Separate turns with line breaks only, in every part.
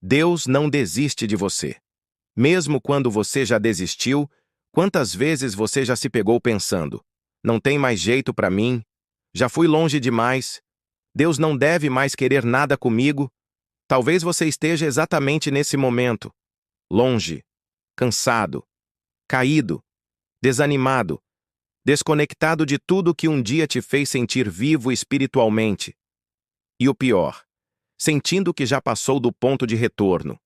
Deus não desiste de você. Mesmo quando você já desistiu, quantas vezes você já se pegou pensando: não tem mais jeito para mim, já fui longe demais, Deus não deve mais querer nada comigo? Talvez você esteja exatamente nesse momento, longe, cansado, caído, desanimado, desconectado de tudo que um dia te fez sentir vivo espiritualmente. E o pior, sentindo que já passou do ponto de retorno,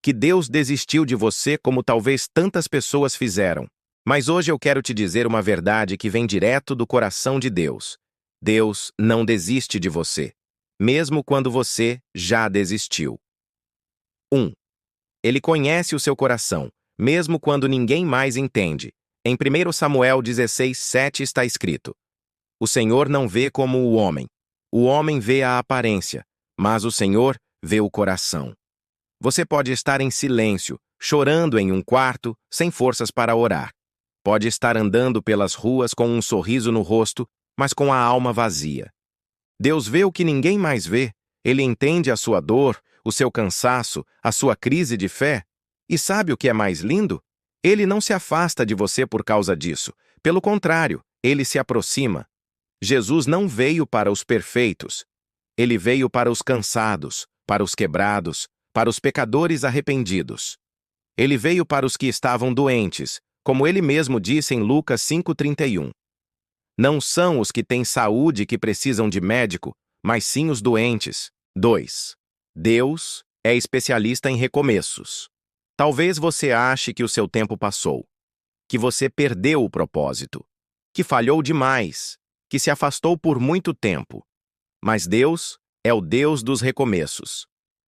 que Deus desistiu de você como talvez tantas pessoas fizeram. Mas hoje eu quero te dizer uma verdade que vem direto do coração de Deus. Deus não desiste de você, mesmo quando você já desistiu. 1. Ele conhece o seu coração, mesmo quando ninguém mais entende. Em 1 Samuel 16:7 está escrito: O Senhor não vê como o homem vê a aparência, mas o Senhor vê o coração. Você pode estar em silêncio, chorando em um quarto, sem forças para orar. Pode estar andando pelas ruas com um sorriso no rosto, mas com a alma vazia. Deus vê o que ninguém mais vê. Ele entende a sua dor, o seu cansaço, a sua crise de fé. E sabe o que é mais lindo? Ele não se afasta de você por causa disso. Pelo contrário, ele se aproxima. Jesus não veio para os perfeitos. Ele veio para os cansados, para os quebrados, para os pecadores arrependidos. Ele veio para os que estavam doentes, como ele mesmo disse em Lucas 5:31. Não são os que têm saúde que precisam de médico, mas sim os doentes. 2. Deus é especialista em recomeços. Talvez você ache que o seu tempo passou, que você perdeu o propósito, que falhou demais, que se afastou por muito tempo. Mas Deus é o Deus dos recomeços.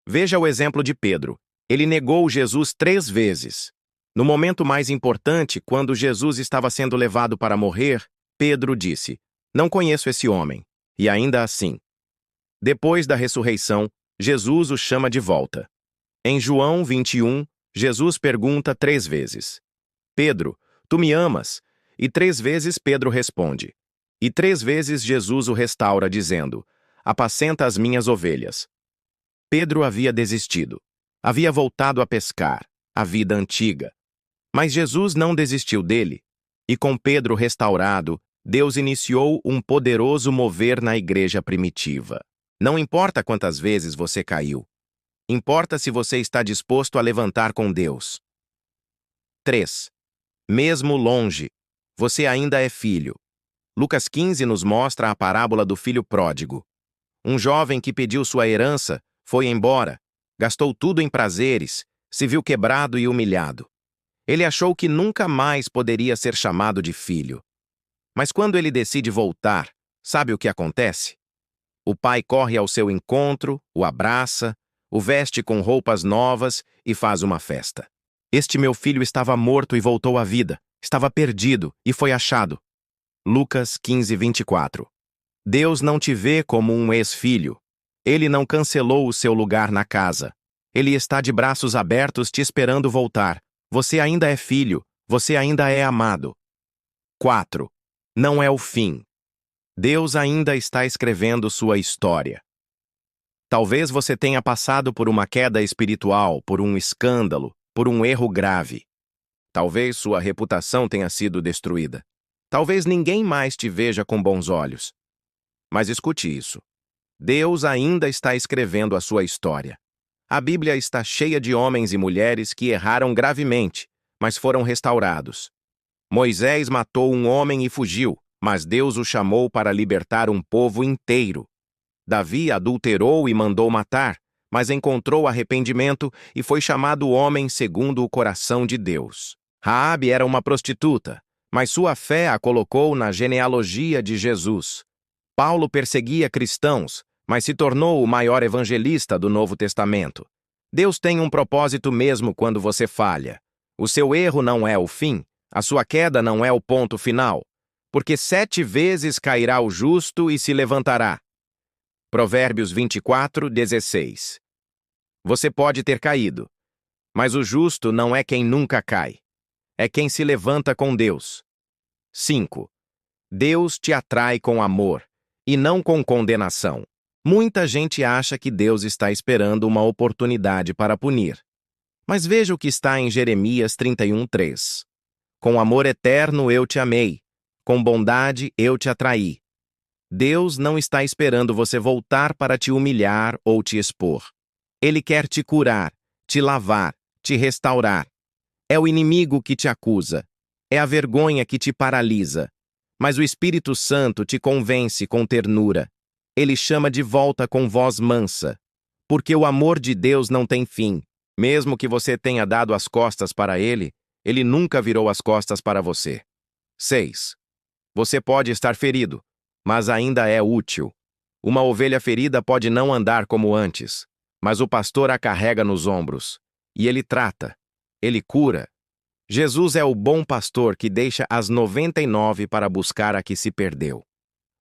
Veja o exemplo de Pedro. Ele negou Jesus 3 vezes. No momento mais importante, quando Jesus estava sendo levado para morrer, Pedro disse: Não conheço esse homem. E ainda assim, depois da ressurreição, Jesus o chama de volta. Em João 21, Jesus pergunta 3 vezes: Pedro, tu me amas? E 3 vezes Pedro responde. E 3 vezes Jesus o restaura, dizendo: Apacenta as minhas ovelhas. Pedro havia desistido. Havia voltado a pescar, a vida antiga. Mas Jesus não desistiu dele. E com Pedro restaurado, Deus iniciou um poderoso mover na igreja primitiva. Não importa quantas vezes você caiu. Importa se você está disposto a levantar com Deus. 3. Mesmo longe, você ainda é filho. Lucas 15 nos mostra a parábola do filho pródigo. Um jovem que pediu sua herança, foi embora, gastou tudo em prazeres, se viu quebrado e humilhado. Ele achou que nunca mais poderia ser chamado de filho. Mas quando ele decide voltar, sabe o que acontece? O pai corre ao seu encontro, o abraça, o veste com roupas novas e faz uma festa. Este meu filho estava morto e voltou à vida, estava perdido e foi achado. Lucas 15:24. Deus não te vê como um ex-filho. Ele não cancelou o seu lugar na casa. Ele está de braços abertos te esperando voltar. Você ainda é filho, você ainda é amado. 4. Não é o fim. Deus ainda está escrevendo sua história. Talvez você tenha passado por uma queda espiritual, por um escândalo, por um erro grave. Talvez sua reputação tenha sido destruída. Talvez ninguém mais te veja com bons olhos. Mas escute isso. Deus ainda está escrevendo a sua história. A Bíblia está cheia de homens e mulheres que erraram gravemente, mas foram restaurados. Moisés matou um homem e fugiu, mas Deus o chamou para libertar um povo inteiro. Davi adulterou e mandou matar, mas encontrou arrependimento e foi chamado homem segundo o coração de Deus. Raabe era uma prostituta, mas sua fé a colocou na genealogia de Jesus. Paulo perseguia cristãos, mas se tornou o maior evangelista do Novo Testamento. Deus tem um propósito mesmo quando você falha. O seu erro não é o fim, a sua queda não é o ponto final, porque 7 vezes cairá o justo e se levantará. Provérbios 24:16. Você pode ter caído, mas o justo não é quem nunca cai. É quem se levanta com Deus. 5. Deus te atrai com amor, e não com condenação. Muita gente acha que Deus está esperando uma oportunidade para punir. Mas veja o que está em Jeremias 31:3. Com amor eterno eu te amei, com bondade eu te atraí. Deus não está esperando você voltar para te humilhar ou te expor. Ele quer te curar, te lavar, te restaurar. É o inimigo que te acusa. É a vergonha que te paralisa. Mas o Espírito Santo te convence com ternura. Ele chama de volta com voz mansa. Porque o amor de Deus não tem fim. Mesmo que você tenha dado as costas para ele, ele nunca virou as costas para você. 6. Você pode estar ferido, mas ainda é útil. Uma ovelha ferida pode não andar como antes, mas o pastor a carrega nos ombros. E ele trata. Ele cura. Jesus é o bom pastor que deixa as 99 para buscar a que se perdeu.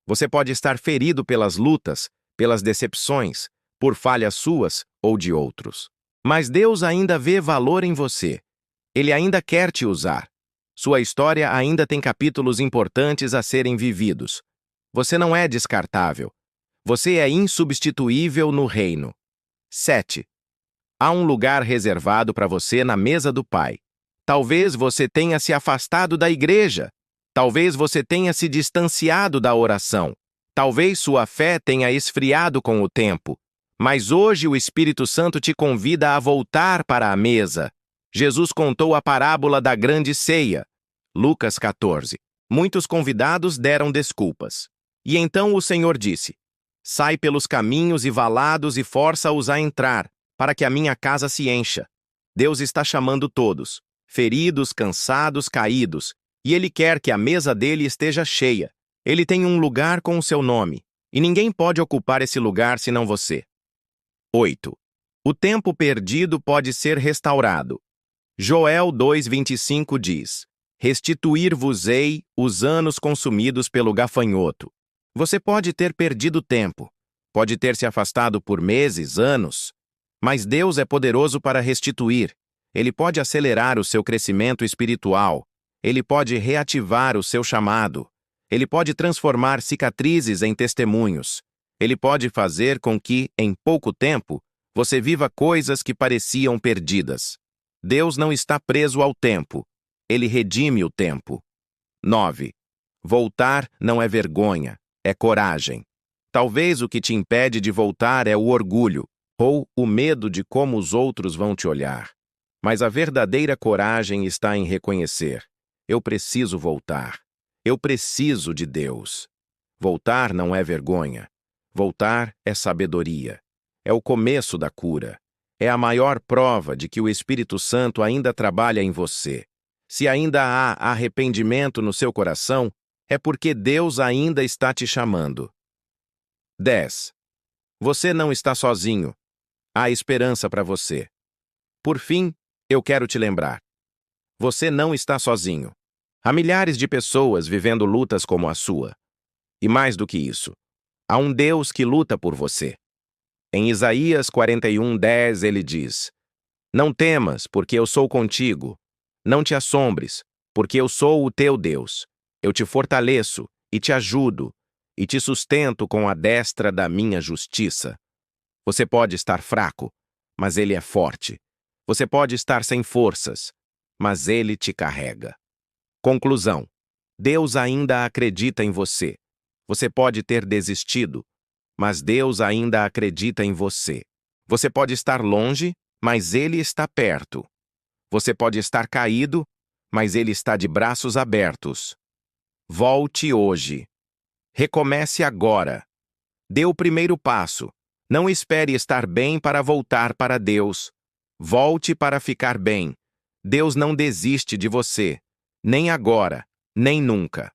Você pode estar ferido pelas lutas, pelas decepções, por falhas suas ou de outros. Mas Deus ainda vê valor em você. Ele ainda quer te usar. Sua história ainda tem capítulos importantes a serem vividos. Você não é descartável. Você é insubstituível no reino. 7. Há um lugar reservado para você na mesa do Pai. Talvez você tenha se afastado da igreja. Talvez você tenha se distanciado da oração. Talvez sua fé tenha esfriado com o tempo. Mas hoje o Espírito Santo te convida a voltar para a mesa. Jesus contou a parábola da grande ceia. Lucas 14. Muitos convidados deram desculpas. E então o Senhor disse: Sai pelos caminhos e valados e força-os a entrar, para que a minha casa se encha. Deus está chamando todos, feridos, cansados, caídos, e Ele quer que a mesa dele esteja cheia. Ele tem um lugar com o seu nome, e ninguém pode ocupar esse lugar senão você. 8. O tempo perdido pode ser restaurado. Joel 2:25 diz: Restituir-vos-ei os anos consumidos pelo gafanhoto. Você pode ter perdido tempo, pode ter se afastado por meses, anos, mas Deus é poderoso para restituir. Ele pode acelerar o seu crescimento espiritual. Ele pode reativar o seu chamado. Ele pode transformar cicatrizes em testemunhos. Ele pode fazer com que, em pouco tempo, você viva coisas que pareciam perdidas. Deus não está preso ao tempo. Ele redime o tempo. 9. Voltar não é vergonha, é coragem. Talvez o que te impede de voltar é o orgulho, ou o medo de como os outros vão te olhar. Mas a verdadeira coragem está em reconhecer: eu preciso voltar. Eu preciso de Deus. Voltar não é vergonha. Voltar é sabedoria. É o começo da cura. É a maior prova de que o Espírito Santo ainda trabalha em você. Se ainda há arrependimento no seu coração, é porque Deus ainda está te chamando. 10. Você não está sozinho. Há esperança para você. Por fim, eu quero te lembrar: você não está sozinho. Há milhares de pessoas vivendo lutas como a sua. E mais do que isso, há um Deus que luta por você. Em Isaías 41:10 ele diz: Não temas, porque eu sou contigo. Não te assombres, porque eu sou o teu Deus. Eu te fortaleço e te ajudo, e te sustento com a destra da minha justiça. Você pode estar fraco, mas ele é forte. Você pode estar sem forças, mas ele te carrega. Conclusão: Deus ainda acredita em você. Você pode ter desistido, mas Deus ainda acredita em você. Você pode estar longe, mas Ele está perto. Você pode estar caído, mas Ele está de braços abertos. Volte hoje. Recomece agora. Dê o primeiro passo. Não espere estar bem para voltar para Deus. Volte para ficar bem. Deus não desiste de você. Nem agora, nem nunca.